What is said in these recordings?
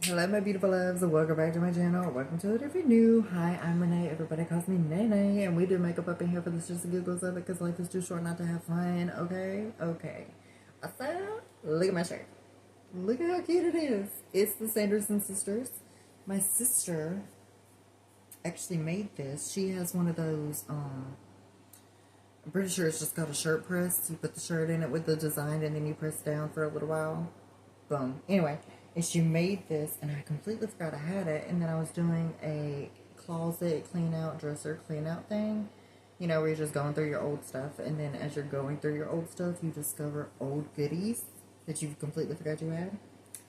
Hello my beautiful loves, and welcome back to my channel. Welcome to it if you're new. Hi, I'm Renee. Everybody calls me Nene, and we do makeup up in here for the just and giggles of it because life is too short not to have fun. Okay. So, look at my shirt. Look at how cute it is. It's the Sanderson sisters. My sister actually made this. She has one of those, I'm pretty sure it's just called a shirt press. You put the shirt in it with the design and then you press down for a little while. Boom. Anyway, and she made this and I completely forgot I had it, and then I was doing a closet clean out, dresser clean out thing. You know, where you're just going through your old stuff, and then as you're going through your old stuff, you discover old goodies that you completely forgot you had.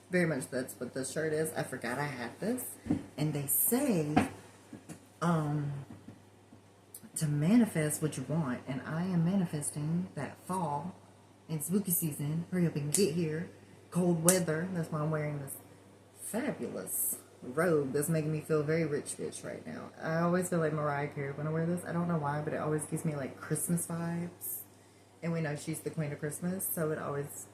Very much that's what this shirt is. I forgot I had this. And they say, to manifest what you want, and I am manifesting that fall and spooky season. Hurry up and get here. Cold weather. That's why I'm wearing this fabulous robe that's making me feel very rich bitch right now. I always feel like Mariah Carey when I wear this. I don't know why, but it always gives me like Christmas vibes, and we know she's the queen of Christmas, so it always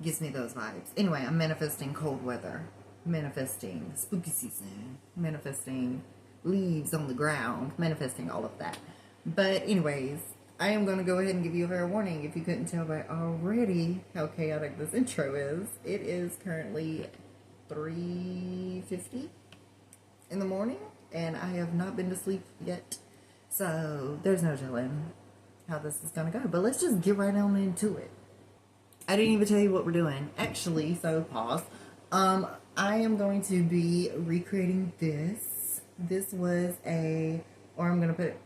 gives me those vibes. Anyway, I'm manifesting cold weather, manifesting spooky season, manifesting leaves on the ground, manifesting all of that. But anyways, I am going to go ahead and give you a fair warning. If you couldn't tell by already how chaotic this intro is, it is currently 3:50 in the morning, and I have not been to sleep yet. So there's no telling how this is going to go. But let's just get right on into it. I didn't even tell you what we're doing. Actually, so pause. I am going to be recreating this. This was or I'm going to put it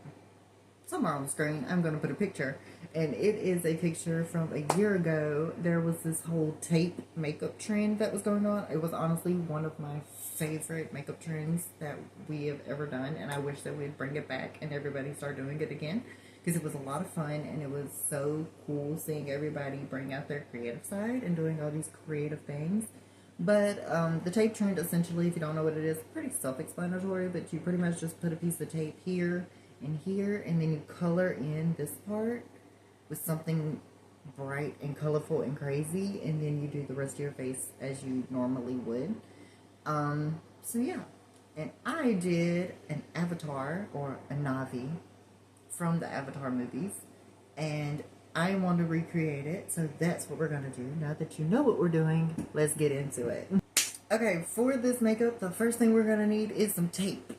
somewhere on the screen. I'm going to put a picture, and it is a picture from a year ago. There was this whole tape makeup trend that was going on. It was honestly one of my favorite makeup trends that we have ever done, and I wish that we'd bring it back and everybody start doing it again, because it was a lot of fun, and it was so cool seeing everybody bring out their creative side and doing all these creative things. But the tape trend, essentially, if you don't know what it is, pretty self-explanatory, but you pretty much just put a piece of tape here and here, and then you color in this part with something bright and colorful and crazy, and then you do the rest of your face as you normally would. So yeah, and I did an avatar, or a Navi, from the Avatar movies, and I want to recreate it, so that's what we're going to do. Now that you know what we're doing, let's get into it. Okay, for this makeup, the first thing we're going to need is some tape.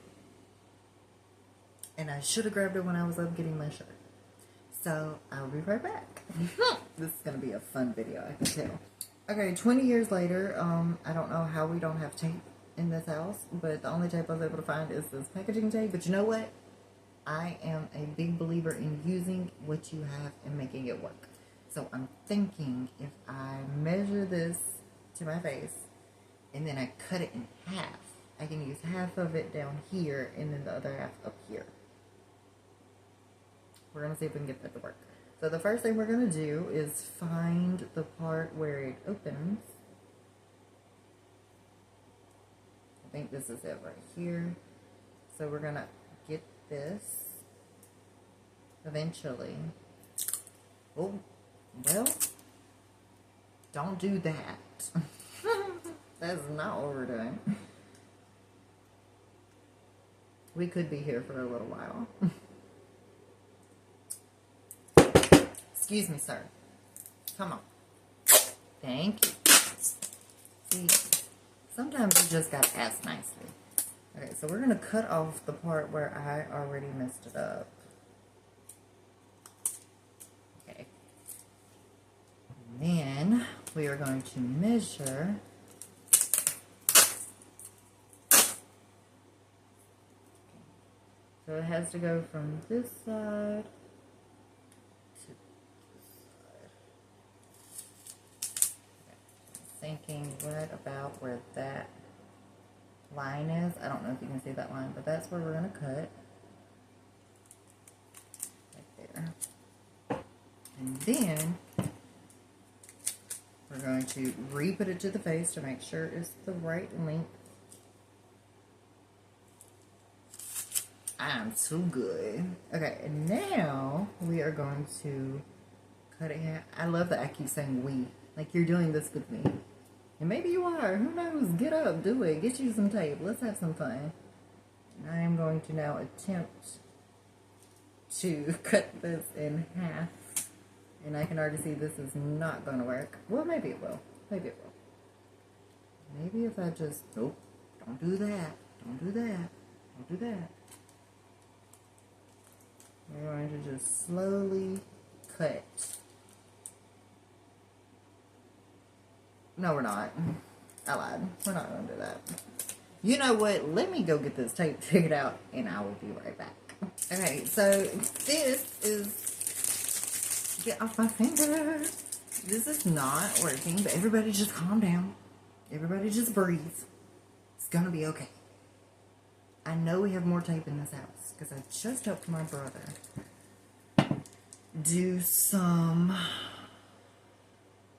And I should have grabbed it when I was up getting my shirt. So, I'll be right back. This is going to be a fun video, I can tell. Okay, 20 years later, I don't know how we don't have tape in this house, but the only tape I was able to find is this packaging tape. But you know what? I am a big believer in using what you have and making it work. So, I'm thinking if I measure this to my face, and then I cut it in half, I can use half of it down here, and then the other half up here. We're going to see if we can get that to work. So the first thing we're going to do is find the part where it opens. I think this is it right here. So we're going to get this eventually. Oh, well, don't do that. That's not what we're doing. We could be here for a little while. Excuse me, sir. Come on. Thank you. See, sometimes you just gotta ask nicely. Okay, so we're gonna cut off the part where I already messed it up. Okay. And then we are going to measure. So it has to go from this side thinking right about where that line is. I don't know if you can see that line, but that's where we're going to cut. Right there. And then we're going to re-put it to the face to make sure it's the right length. I'm too good. Okay, and now we are going to cut it here. I love that I keep saying we. Like, you're doing this with me. And maybe you are. Who knows? Get up, do it. Get you some tape. Let's have some fun. I am going to now attempt to cut this in half. And I can already see this is not going to work. Well, maybe it will. Maybe it will. Maybe if I just... Nope. Don't do that. Don't do that. Don't do that. We're going to just slowly cut. No, we're not. I lied. We're not going to do that. You know what? Let me go get this tape figured out, and I will be right back. Okay, so this is... Get off my finger. This is not working, but everybody just calm down. Everybody just breathe. It's gonna be okay. I know we have more tape in this house, because I just helped my brother do some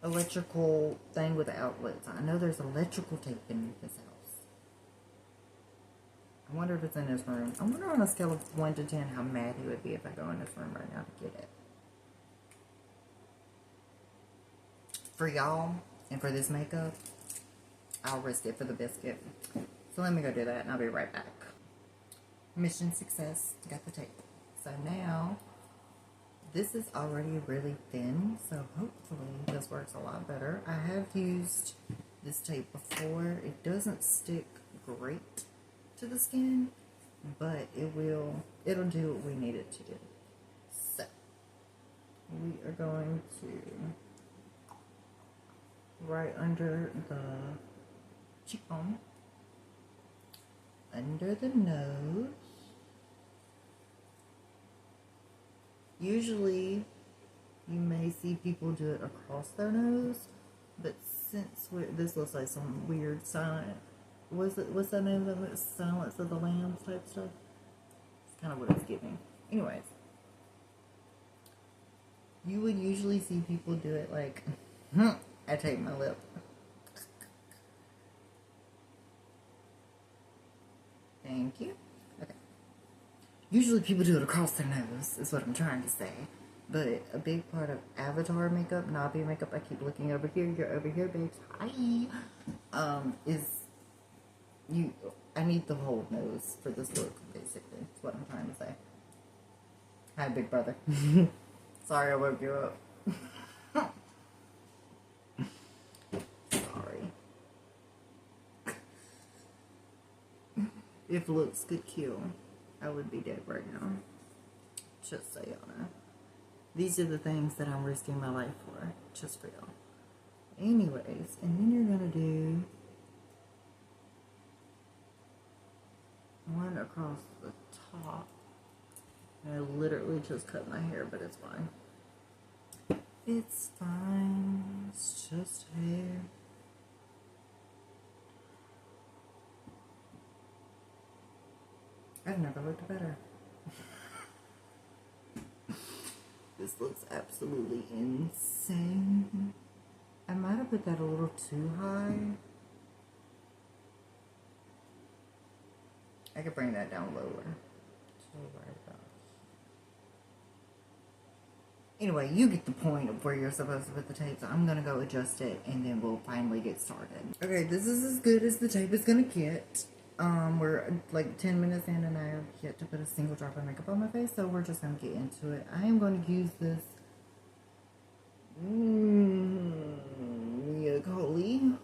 electrical thing with outlets. I know there's electrical tape in this house. I wonder if it's in his room. I wonder on a scale of 1 to 10 how mad he would be if I go in his room right now to get it. For y'all and for this makeup, I'll risk it for the biscuit. So let me go do that and I'll be right back. Mission success. Got the tape. So now, this is already really thin, so hopefully this works a lot better. I have used this tape before. It doesn't stick great to the skin, but it'll do what we need it to do. So we are going to right under the cheekbone, under the nose. Usually you may see people do it across their nose, but since this looks like some weird silent, what's that name of it? Silence of the Lambs type stuff. It's kind of what it's giving. Anyways, you would usually see people do it like, I tape my lip. Thank you. Okay. Usually people do it across their nose, is what I'm trying to say. But a big part of Avatar makeup, Nabi makeup, I keep looking over here, you're over here, babes. Hi. I need the whole nose for this look, basically. That's what I'm trying to say. Hi, big brother. Sorry I woke you up. Sorry. If looks could kill, I would be dead right now. Just so y'all know. These are the things that I'm risking my life for. Just for y'all. Anyways, and then you're gonna do one across the top. I literally just cut my hair, but it's fine. It's fine. It's just hair. I've never looked better. This looks absolutely insane. I might have put that a little too high. I could bring that down lower. Anyway, you get the point of where you're supposed to put the tape, so I'm gonna go adjust it and then we'll finally get started. Okay, this is as good as the tape is gonna get. We're like 10 minutes in and I have yet to put a single drop of makeup on my face, so we're just gonna get into it. I am going to use this Mia Khoury.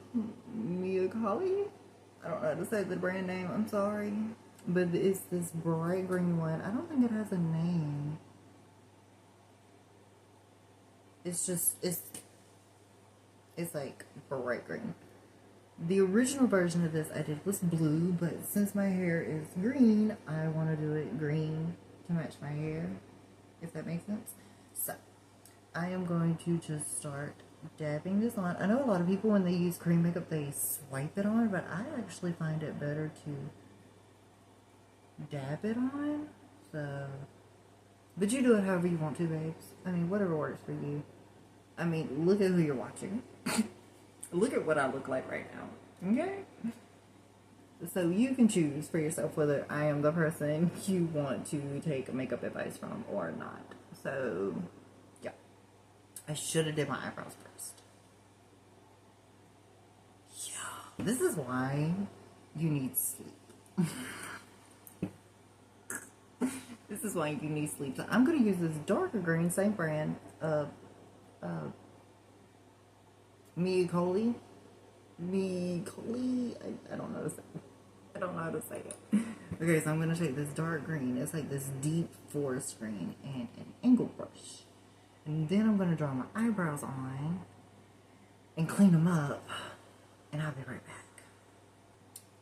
I don't know how to say the brand name, I'm sorry. But it's this bright green one. I don't think it has a name. It's just, it's like bright green. The original version of this I did was blue, but since my hair is green, I want to do it green to match my hair, if that makes sense. So, I am going to just start dabbing this on. I know a lot of people, when they use cream makeup, they swipe it on, but I actually find it better to dab it on. So, but you do it however you want to, babes. I mean, whatever works for you. I mean, look at who you're watching. Look at what I look like right now, okay? So you can choose for yourself whether I am the person you want to take makeup advice from or not. So, yeah. I should have did my eyebrows first. This is why you need sleep. This is why you need sleep. So I'm going to use this darker green, same brand, Miyakoli. I don't know. I don't know how to say it. Okay, so I'm going to take this dark green. It's like this deep forest green and an angle brush. And then I'm going to draw my eyebrows on and clean them up. And I'll be right back.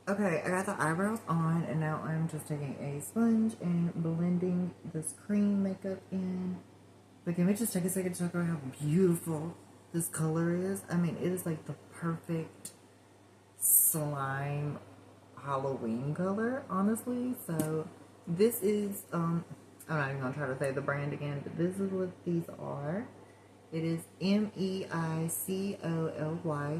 Okay, I got the eyebrows on, and now I'm just taking a sponge and blending this cream makeup in. But can we just take a second to talk about how beautiful this color is? I mean, it is like the perfect slime Halloween color, honestly. So this is, I'm not even going to try to say the brand again, but this is what these are. It is Meicoly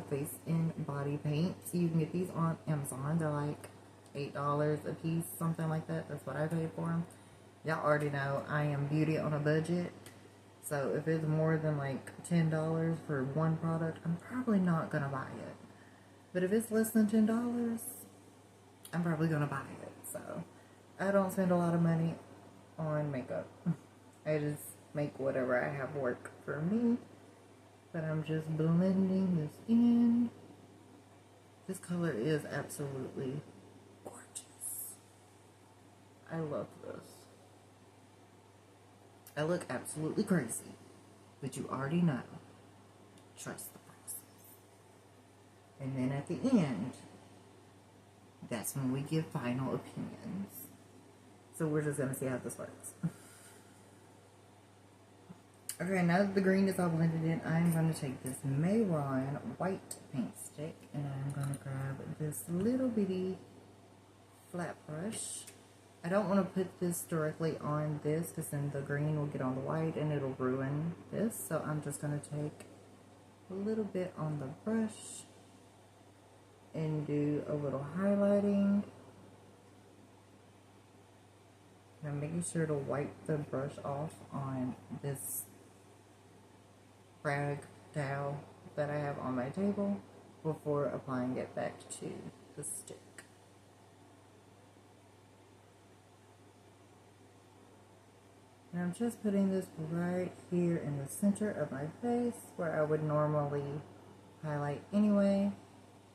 Face and Body Paints. You can get these on Amazon. They're like $8 a piece, something like that. That's what I paid for them. Y'all already know I am beauty on a budget. So if it's more than like $10 for one product, I'm probably not going to buy it. But if it's less than $10, I'm probably going to buy it. So I don't spend a lot of money on makeup. I just make whatever I have work for me. But I'm just blending this in. This color is absolutely gorgeous. I love this. I look absolutely crazy, but you already know. Trust the process. And then at the end, that's when we give final opinions. So we're just going to see how this works. Okay, now that the green is all blended in, I'm going to take this Mehron white paint stick and I'm going to grab this little bitty flat brush. I don't want to put this directly on this because then the green will get on the white and it'll ruin this. So I'm just going to take a little bit on the brush and do a little highlighting. I'm making sure to wipe the brush off on this rag towel that I have on my table before applying it back to the stick. And I'm just putting this right here in the center of my face where I would normally highlight anyway.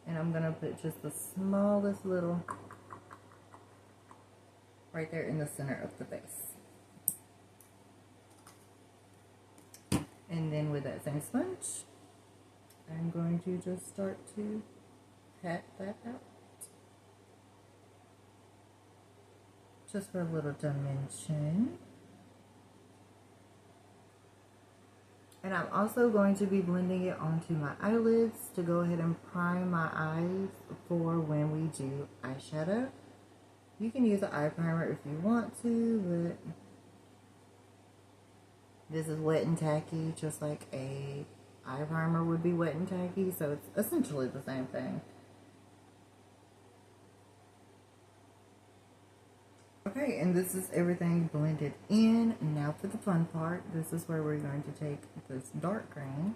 And I'm going to put just the smallest little right there in the center of the face. And then with that same sponge, I'm going to just start to pat that out. Just for a little dimension. And I'm also going to be blending it onto my eyelids to go ahead and prime my eyes for when we do eyeshadow. You can use an eye primer if you want to, but this is wet and tacky, just like a eye primer would be wet and tacky, so it's essentially the same thing. Okay, and this is everything blended in. Now for the fun part, this is where we're going to take this dark green.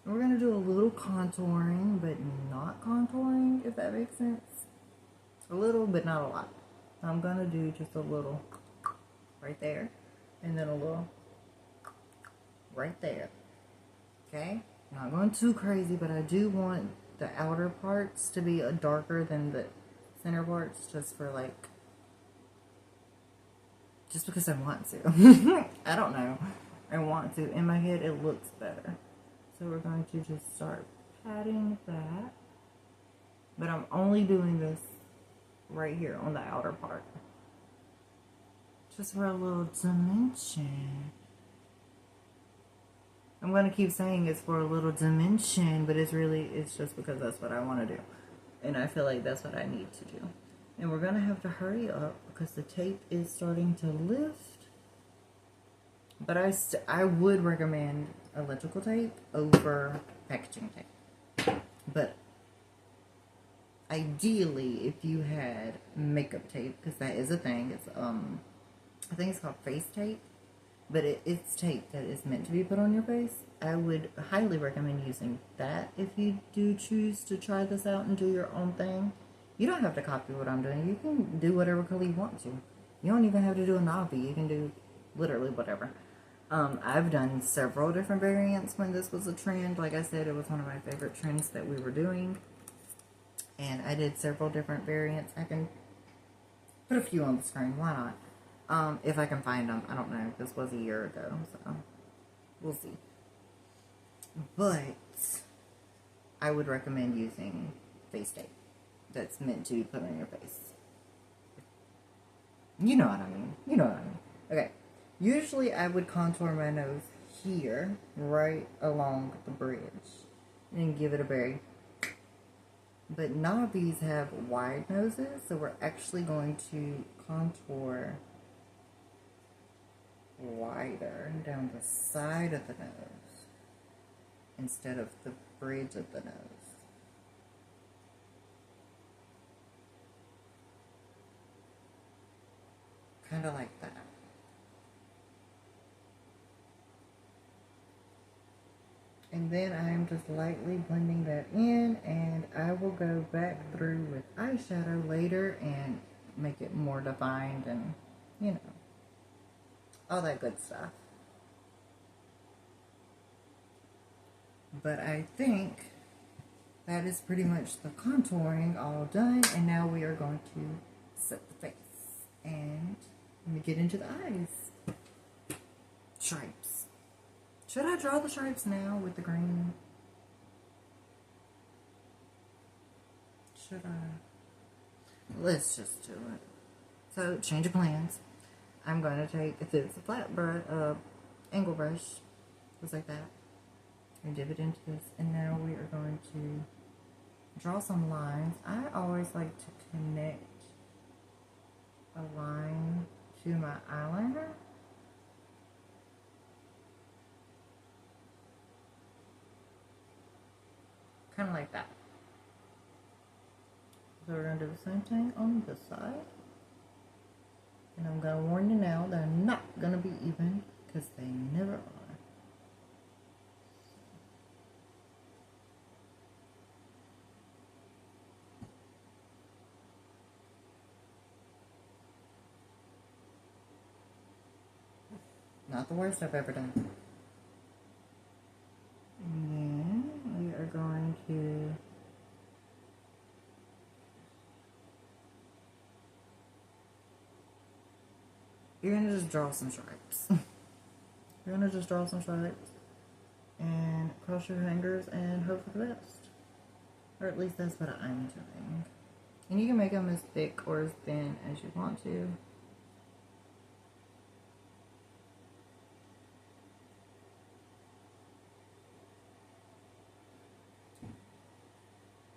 And we're going to do a little contouring, but not contouring, if that makes sense. A little, but not a lot. I'm going to do just a little right there, and then a little right there. Okay? Not going too crazy, but I do want the outer parts to be darker than the center parts, just for like, just because I want to. I don't know. I want to. In my head, it looks better. So we're going to just start patting that. But I'm only doing this right here on the outer part. Just for a little dimension. I'm going to keep saying it's for a little dimension, but it's just because that's what I want to do. And I feel like that's what I need to do. And we're going to have to hurry up because the tape is starting to lift. But I would recommend electrical tape over packaging tape. But ideally, if you had makeup tape, because that is a thing, it's I think it's called face tape. but it's tape that is meant to be put on your face. I would highly recommend using that if you do choose to try this out and do your own thing. You don't have to copy what I'm doing. You can do whatever color you want to. You don't even have to do a Navi. You can do literally whatever. I've done several different variants when this was a trend. Like I said, it was one of my favorite trends that we were doing. And I did several different variants. I can put a few on the screen. Why not? If I can find them. I don't know. This was a year ago, so we'll see. But I would recommend using face tape that's meant to put on your face. You know what I mean. You know what I mean. Okay. Usually I would contour my nose here, right along the bridge, and give it a berry. But Nobbies have wide noses, so we're actually going to contour wider down the side of the nose instead of the bridge of the nose. Kind of like that. And then I'm just lightly blending that in, and I will go back through with eyeshadow later and make it more defined and, you know, all that good stuff. But I think that is pretty much the contouring all done, and now we are going to set the face. And let me get into the eyes. Stripes. Should I draw the stripes now with the green? Should I? Let's just do it. So, change of plans. I'm going to take this flat brush, angle brush, just like that, and dip it into this. And now we are going to draw some lines. I always like to connect a line to my eyeliner. Kind of like that. So we're going to do the same thing on this side. And I'm going to warn you now, they're not going to be even, because they never are. Not the worst I've ever done. And then we are going to you're going to just draw some stripes. You're going to just draw some stripes and cross your fingers and hope for the best. Or at least that's what I'm doing. And you can make them as thick or as thin as you want to.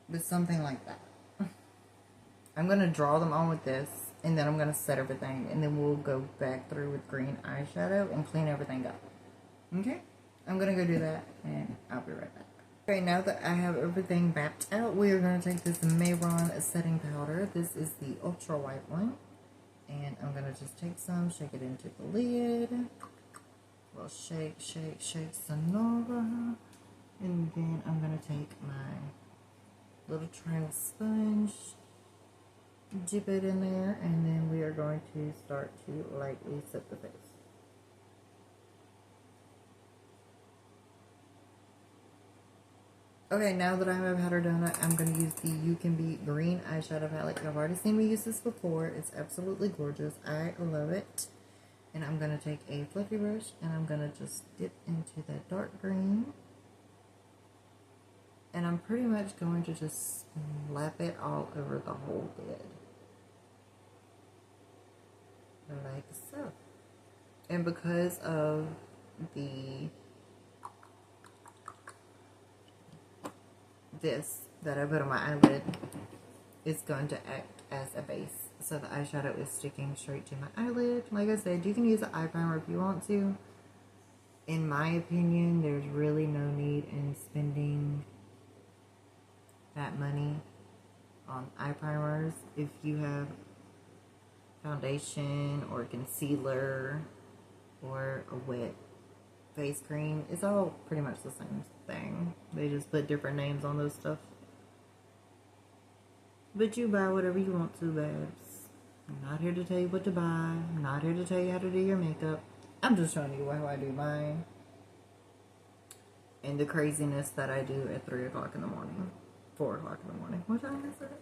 But something like that. I'm going to draw them on with this, and then I'm going to set everything, and then we'll go back through with green eyeshadow and clean everything up. Okay? I'm going to go do that, and I'll be right back. Okay, now that I have everything mapped out, we are going to take this Mehron setting powder. This is the ultra white one. And I'm going to just take some, shake it into the lid. Well, shake, shake, shake Sonora. And then I'm going to take my little trail sponge, dip it in there, and then we are going to start to lightly set the face. Okay, now that I have my powder done, I'm going to use the You Can Be green eyeshadow palette. You've already seen me use this before. It's absolutely gorgeous. I love it. And I'm going to take a fluffy brush, and I'm going to just dip into that dark green. And I'm pretty much going to just slap it all over the whole lid. Like so. And because of this that I put on my eyelid, it's going to act as a base. So the eyeshadow is sticking straight to my eyelid. Like I said, you can use an eye primer if you want to. In my opinion, there's really no need in spending that money on eye primers if you have foundation or concealer or a wet face cream. It's all pretty much the same thing. They just put different names on those stuff. But you buy whatever you want to, babes. I'm not here to tell you what to buy. I'm not here to tell you how to do your makeup. I'm just showing you how I do mine. And the craziness that I do at 3 o'clock in the morning. 4 o'clock in the morning. What time is it?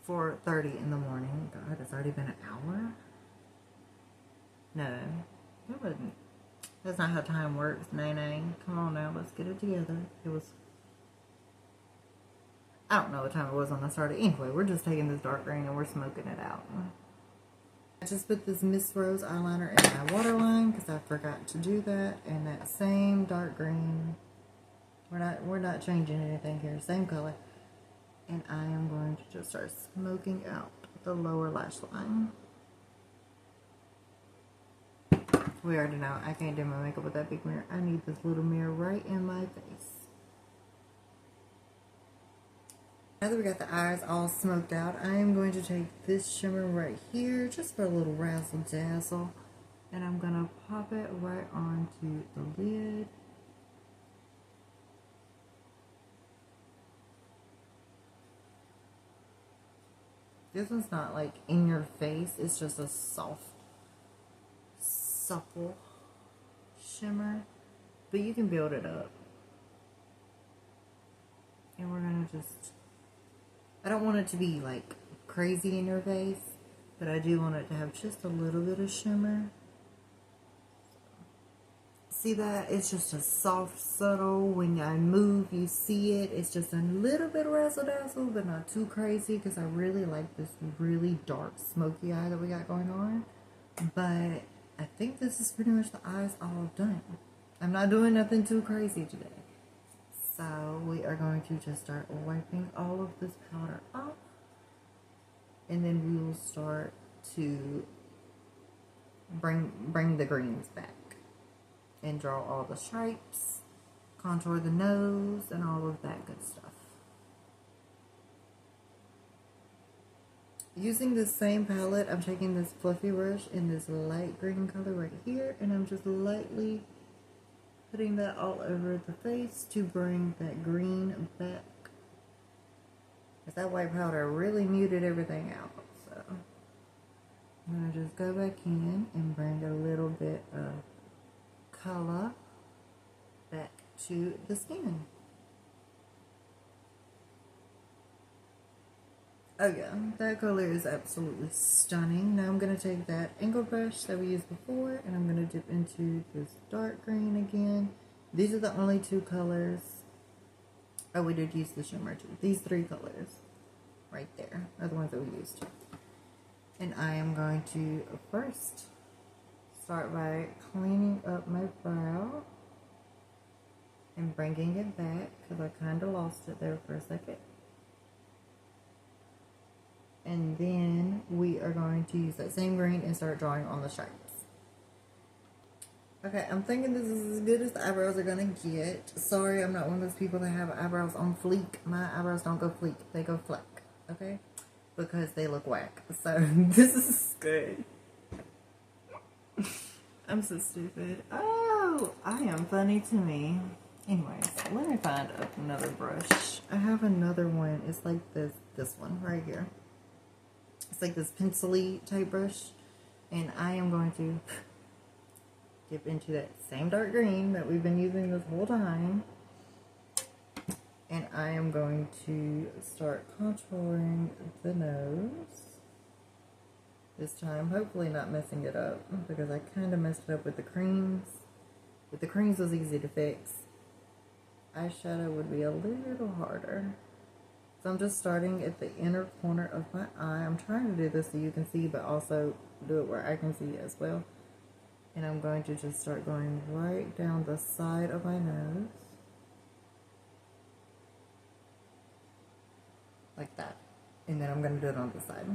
4:30 in the morning. God, it's already been an hour? No. It wasn't. That's not how time works, Nene. Come on now, let's get it together. It was... I don't know what time it was when I started. Anyway, we're just taking this dark green and we're smoking it out. I just put this Miss Rose eyeliner in my waterline because I forgot to do that. And that same dark green. We're not changing anything here. Same color. And I am going to just start smoking out the lower lash line. We already know I can't do my makeup with that big mirror. I need this little mirror right in my face. Now that we got the eyes all smoked out, I am going to take this shimmer right here just for a little razzle dazzle. And I'm going to pop it right onto the lid. This one's not like in your face, it's just a soft, supple shimmer, but you can build it up. And we're gonna just, I don't want it to be like crazy in your face, but I do want it to have just a little bit of shimmer. See that? It's just a soft, subtle, when I move you see it. It's just a little bit razzle dazzle, but not too crazy, because I really like this really dark smoky eye that we got going on. But I think this is pretty much the eyes all done. I'm not doing nothing too crazy today. So we are going to just start wiping all of this powder off. And then we will start to bring the greens back. And draw all the stripes, contour the nose, and all of that good stuff. Using the same palette, I'm taking this fluffy brush in this light green color right here, and I'm just lightly putting that all over the face to bring that green back. Because that white powder really muted everything out. So I'm going to just go back in and bring a little bit of color back to the skin. Oh yeah, that color is absolutely stunning. Now I'm going to take that angled brush that we used before and I'm going to dip into this dark green again. These are the only two colors. Oh, we did use the shimmer too. These 3 colors right there are the ones that we used. And I am going to first start by cleaning up my brow and bringing it back because I kind of lost it there for a second. And then we are going to use that same green and start drawing on the stripes. Okay, I'm thinking this is as good as the eyebrows are going to get. Sorry, I'm not one of those people that have eyebrows on fleek. My eyebrows don't go fleek, they go fleck, okay? Because they look whack. So this is good. I'm so stupid. Oh, I am funny to me. Anyways, let me find another brush. I have another one. It's like this one right here. It's like this pencil-y type brush. And I am going to dip into that same dark green that we've been using this whole time. And I am going to start contouring the nose. This time, hopefully not messing it up, because I kind of messed it up with the creams. But the creams was easy to fix. Eyeshadow would be a little harder. So I'm just starting at the inner corner of my eye. I'm trying to do this so you can see, but also do it where I can see as well. And I'm going to just start going right down the side of my nose. Like that. And then I'm going to do it on the side.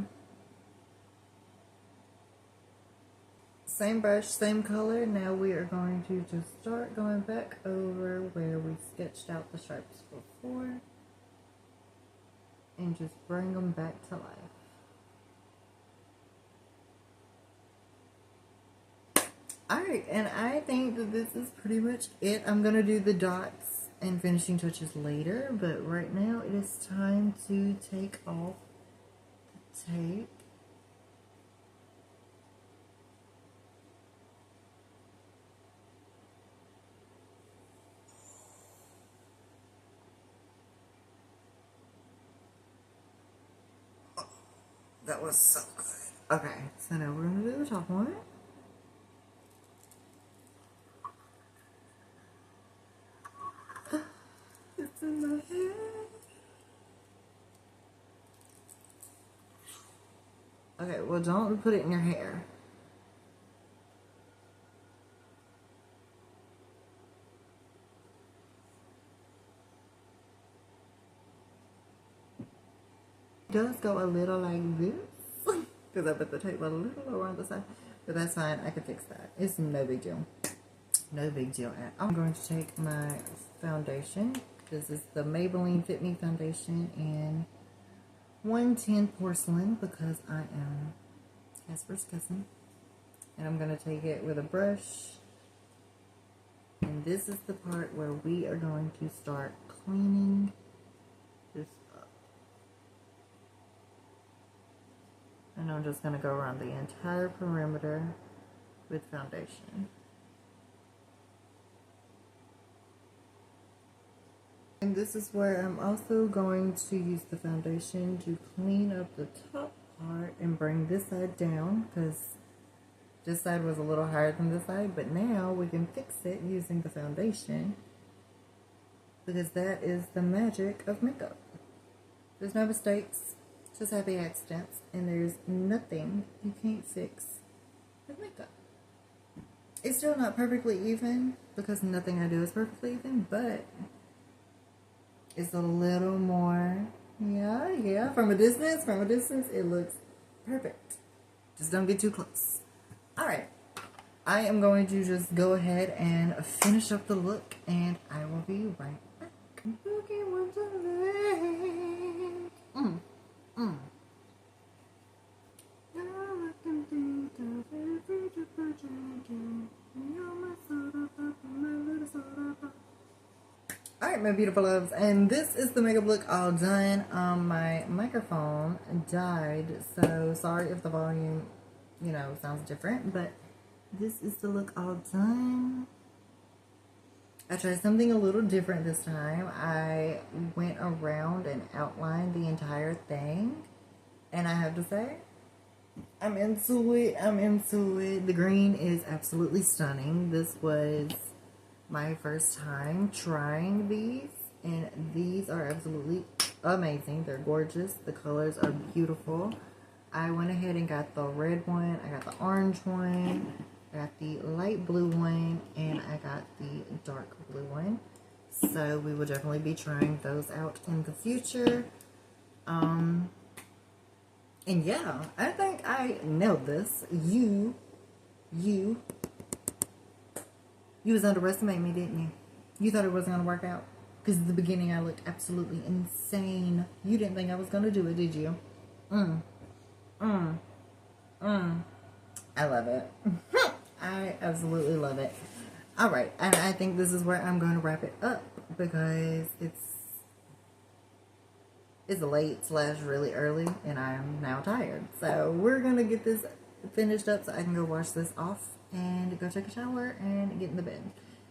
Same brush, same color. Now we are going to just start going back over where we sketched out the stripes before. And just bring them back to life. Alright, and I think that this is pretty much it. I'm going to do the dots and finishing touches later, but right now it is time to take off the tape. That was so good. Okay, so now we're going to do the top one. It's in my hair. Okay, well, don't put it in your hair. It does go a little like this. Because I put the tape a little lower on the side. But that's fine. I can fix that. It's no big deal. No big deal at all. I'm going to take my foundation. This is the Maybelline Fit Me foundation in 110 porcelain because I am Casper's cousin. And I'm going to take it with a brush. And this is the part where we are going to start cleaning this up. And I'm just going to go around the entire perimeter with foundation. And this is where I'm also going to use the foundation to clean up the top part and bring this side down because this side was a little higher than this side, but now we can fix it using the foundation because that is the magic of makeup. There's no mistakes, just happy accidents, and there's nothing you can't fix with makeup. It's still not perfectly even because nothing I do is perfectly even, but it's a little more, yeah, from a distance, it looks perfect. Just don't get too close. Alright, I am going to just go ahead and finish up the look, and I will be right back. Alright, my beautiful loves, and this is the makeup look all done. My microphone died, so sorry if the volume, sounds different, but this is the look all done. I tried something a little different this time. I went around and outlined the entire thing, and I have to say, I'm into it. The green is absolutely stunning. This was my first time trying these, and these are absolutely amazing. They're gorgeous. The colors are beautiful. I went ahead and got the red one, I got the orange one, I got the light blue one, and I got the dark blue one. So we will definitely be trying those out in the future. And yeah, I think I nailed this. You was underestimating me, didn't you? You thought it wasn't going to work out? Because at the beginning I looked absolutely insane. You didn't think I was going to do it, did you? I love it. I absolutely love it. Alright, and I think this is where I'm going to wrap it up because it's late / really early and I'm now tired. So we're going to get this finished up so I can go wash this off and go take a shower and get in the bed.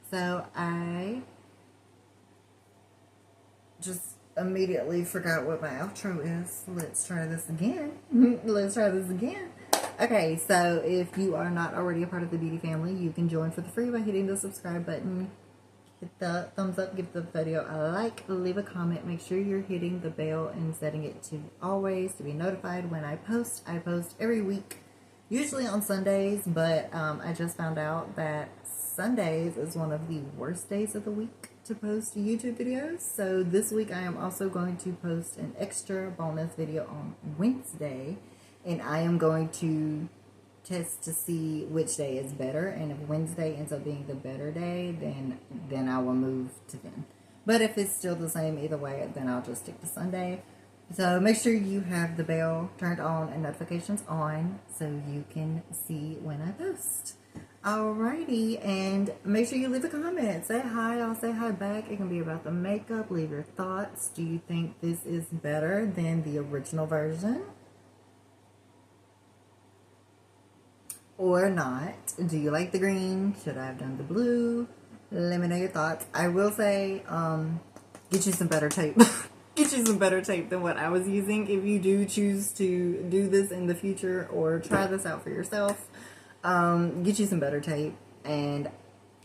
So I just immediately forgot what my outro is. Let's try this again. Okay, so if you are not already a part of the beauty family, you can join for the free by hitting the subscribe button. Hit the thumbs up, give the video a like, leave a comment, make sure you're hitting the bell and setting it to always to be notified when I post. I post every week, usually on Sundays, but I just found out that Sundays is one of the worst days of the week to post YouTube videos. So this week I am also going to post an extra bonus video on Wednesday, and I am going to test to see which day is better, and if Wednesday ends up being the better day, then I will move to then. But if it's still the same either way, then I'll just stick to Sunday. So make sure you have the bell turned on and notifications on so you can see when I post. Alrighty, and make sure you leave a comment. Say hi, I'll say hi back. It can be about the makeup. Leave your thoughts. Do you think this is better than the original version? Or not? Do you like the green? Should I have done the blue? Let me know your thoughts. I will say, get you some better tape. Get you some better tape than what I was using if you do choose to do this in the future or try this out for yourself. Get you some better tape and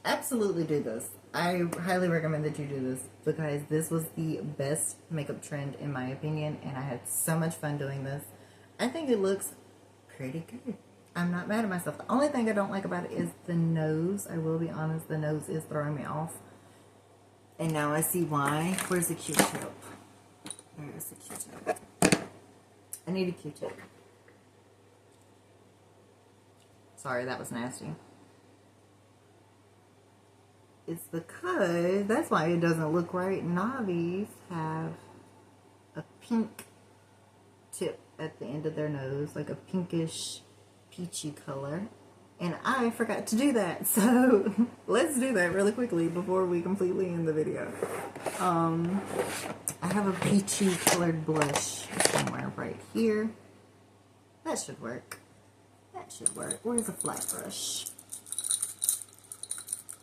absolutely do this. I highly recommend that you do this because this was the best makeup trend in my opinion, and I had so much fun doing this. I think it looks pretty good. I'm not mad at myself. The only thing I don't like about it is the nose. I will be honest, the nose is throwing me off. And now I see why. Where's the Q-tip? Where is the Q-tip? I need a Q-tip. Sorry, that was nasty. It's because, that's why it doesn't look right. Navi's have a pink tip at the end of their nose, like a pinkish, peachy color. And I forgot to do that, so let's do that really quickly before we completely end the video. I have a peachy colored blush somewhere right here. That should work. That should work. Where's a flat brush?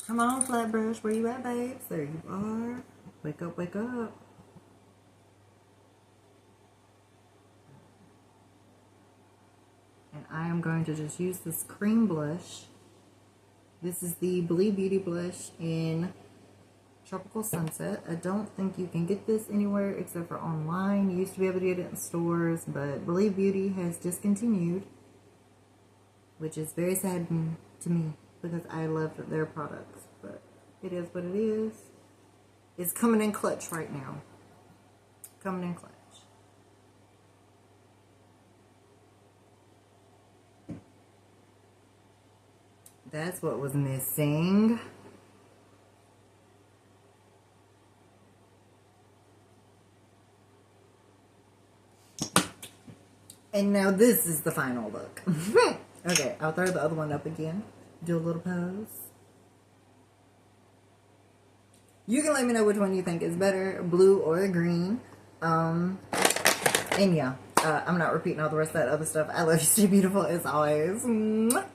Come on, flat brush. Where you at, babes? There you are. Wake up, wake up. And I am going to just use this cream blush. This is the Believe Beauty blush in Tropical Sunset. I don't think you can get this anywhere except for online. You used to be able to get it in stores, but Believe Beauty has discontinued, which is very saddening to me because I love their products, but it is what it is. It's coming in clutch right now. Coming in clutch. That's what was missing. And now this is the final look. Okay, I'll throw the other one up again. Do a little pose. You can let me know which one you think is better, blue or green. And yeah, I'm not repeating all the rest of that other stuff. I love you, stay beautiful as always. Mwah.